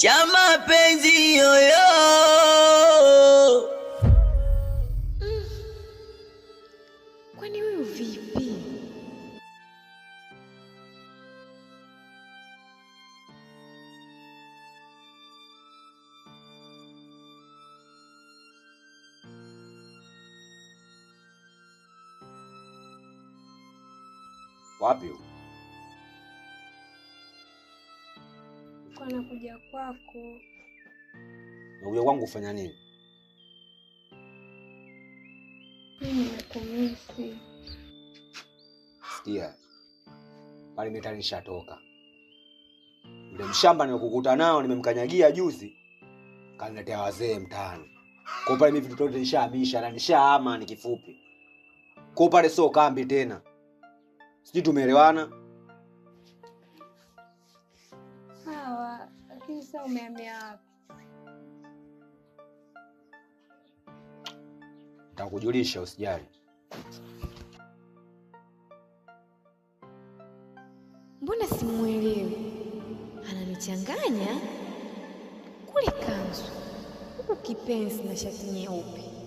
cha mapenzi yoyo. Kwani huyu vipi? Wapi? Kwa nakuja kwako. Nakuja kwangu kufanya nini? Mimi nakumisi. Sikia. Pale mimi nishatoka. Ndio mshamba nilikukuta nao nimemkanyagia juzi. Kaniletea wazee mtaani. Kwa pale mimi vitu vyote nishahamisha na nishahama ni kifupi. Kwa pale sio kambi tena. Sijui tumeelewana? Sawa, lakini sasa umehamia wapi? Nitakujulisha usijali. Mbona simuelewi? Ananichanganya. Kule kanzu, huku kipenzi na shati nyeupe.